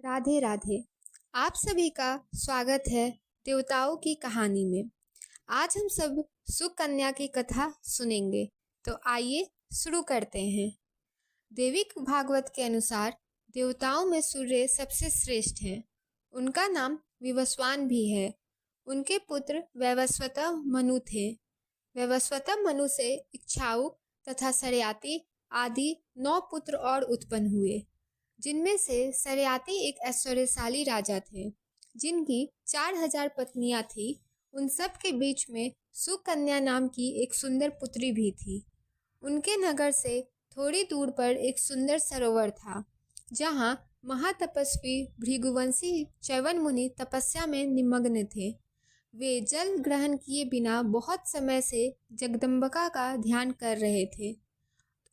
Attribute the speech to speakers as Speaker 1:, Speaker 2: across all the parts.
Speaker 1: राधे राधे। आप सभी का स्वागत है देवताओं की कहानी में। आज हम सब सुकन्या की कथा सुनेंगे, तो आइए शुरू करते हैं। देविक भागवत के अनुसार देवताओं में सूर्य सबसे श्रेष्ठ हैं। उनका नाम विवस्वान भी है। उनके पुत्र वैवस्वत मनु थे। वैवस्वत मनु से इक्ष्वाकु तथा सरयाति आदि 9 पुत्र और उत्पन्न हुए, जिनमें से सरयाति एक ऐश्वर्यशाली राजा थे, जिनकी 4000 पत्नियां थी। उन सब के बीच में सुकन्या नाम की एक सुंदर पुत्री भी थी। उनके नगर से थोड़ी दूर पर एक सुंदर सरोवर था, जहाँ महातपस्वी भृगुवंशी च्यवन मुनि तपस्या में निमग्न थे। वे जल ग्रहण किए बिना बहुत समय से जगदम्बिका का ध्यान कर रहे थे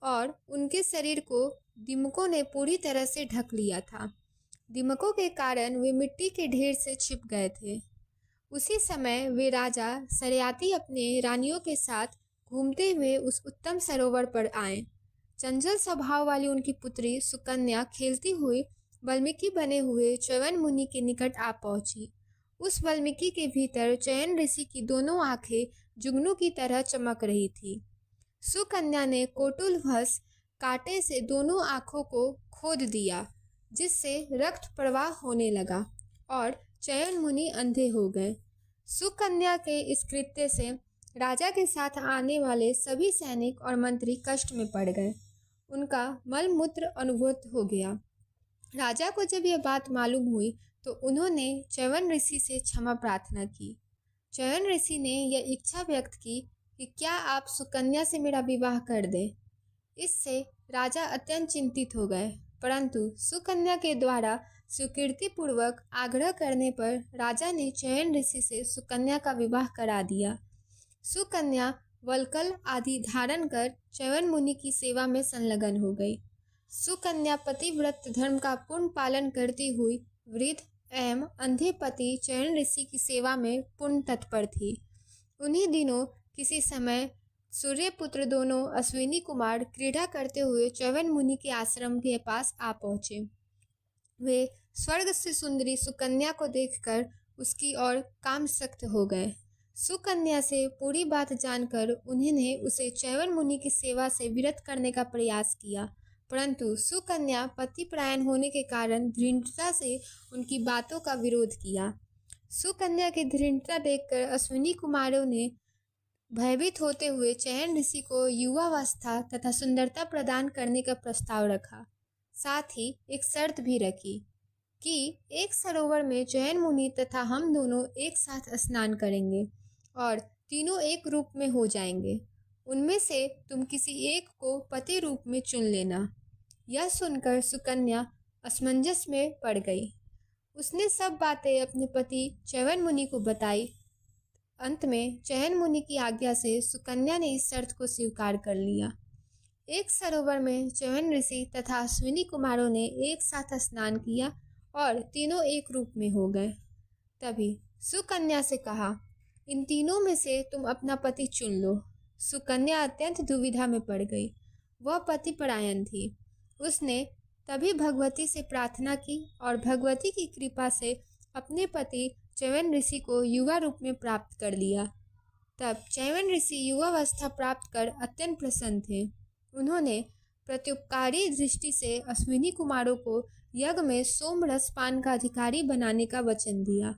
Speaker 1: और उनके शरीर को दीमकों ने पूरी तरह से ढक लिया था। दीमकों के कारण वे मिट्टी के ढेर से छिप गए थे। उसी समय वे राजा सरयाति अपने रानियों के साथ घूमते हुए उस उत्तम सरोवर पर आए। चंचल स्वभाव वाली उनकी पुत्री सुकन्या खेलती हुई वाल्मीकि बने हुए च्यवन मुनि के निकट आ पहुंची। उस वाल्मीकि के भीतर च्यवन ऋषि की दोनों आंखें जुगनू की तरह चमक रही थी। सुकन्या ने कोटुलवश कांटे से दोनों आंखों को खोद दिया, जिससे रक्त प्रवाह होने लगा और च्यवन मुनि अंधे हो गए। सुकन्या के इस कृत्य से राजा के साथ आने वाले सभी सैनिक और मंत्री कष्ट में पड़ गए। उनका मलमूत्र अनुभूत हो गया। राजा को जब यह बात मालूम हुई तो उन्होंने च्यवन ऋषि से क्षमा प्रार्थना की। च्यवन ऋषि ने यह इच्छा व्यक्त की कि क्या आप सुकन्या से मेरा विवाह कर दें। इससे राजा अत्यंत चिंतित हो गए, परंतु सुकन्या के द्वारा स्वीकृतिपूर्वक आग्रह करने पर राजा ने च्यवन ऋषि से सुकन्या का विवाह करा दिया। सुकन्या वल्कल आदि धारण कर च्यवन मुनि की सेवा में संलग्न हो गई। सुकन्या पतिव्रत धर्म का पूर्ण पालन करती हुई वृद्ध एवं अंधे पति च्यवन ऋषि की सेवा में पूर्ण तत्पर थी। उन्हीं दिनों किसी समय सूर्यपुत्र दोनों अश्विनी कुमार क्रीड़ा करते हुए च्यवन मुनि के आश्रम के पास आ पहुँचे। वे स्वर्ग से सुंदरी सुकन्या को देखकर उसकी ओर कामसक्त हो गए। सुकन्या से पूरी बात जानकर उन्होंने उसे च्यवन मुनि की सेवा से विरत करने का प्रयास किया, परंतु सुकन्या पतिपरायण होने के कारण दृढ़ता से उनकी बातों का विरोध किया। सुकन्या की दृढ़ता देखकर अश्विनी कुमारों ने भयभीत होते हुए च्यवन ऋषि को युवावस्था तथा सुंदरता प्रदान करने का प्रस्ताव रखा। साथ ही एक शर्त भी रखी कि एक सरोवर में च्यवन मुनि तथा हम दोनों एक साथ स्नान करेंगे और तीनों एक रूप में हो जाएंगे। उनमें से तुम किसी एक को पति रूप में चुन लेना। यह सुनकर सुकन्या असमंजस में पड़ गई। उसने सब बातें अपने पति च्यवन मुनि को बताई। अंत में च्यवन मुनि की आज्ञा से सुकन्या ने इस शर्त को स्वीकार कर लिया। एक सरोवर में च्यवन ऋषि तथा अश्विनी कुमारों ने एक साथ स्नान किया और तीनों एक रूप में हो गए। तभी सुकन्या से कहा, इन तीनों में से तुम अपना पति चुन लो। सुकन्या अत्यंत दुविधा में पड़ गई। वह पतिपरायण थी। उसने तभी भगवती से प्रार्थना की और भगवती की कृपा से अपने पति च्यवन ऋषि को युवा रूप में प्राप्त कर लिया। तब च्यवन ऋषि युवावस्था प्राप्त कर अत्यंत प्रसन्न थे। उन्होंने प्रत्युपकारी दृष्टि से अश्विनी कुमारों को यज्ञ में सोमरस पान का अधिकारी बनाने का वचन दिया।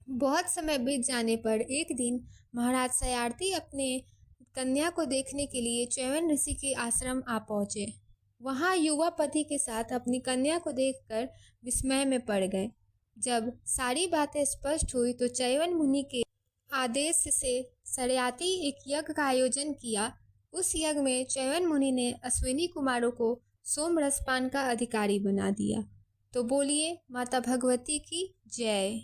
Speaker 1: बहुत समय बीत जाने पर एक दिन महाराज सरयाति अपने कन्या को देखने के लिए च्यवन ऋषि के आश्रम आ पहुँचे। वहाँ युवा पति के साथ अपनी कन्या को देखकर विस्मय में पड़ गए। जब सारी बातें स्पष्ट हुई तो च्यवन मुनि के आदेश से सरयाति एक यज्ञ का आयोजन किया। उस यज्ञ में च्यवन मुनि ने अश्विनी कुमारों को सोमरस पान का अधिकारी बना दिया। तो बोलिए माता भगवती की जय।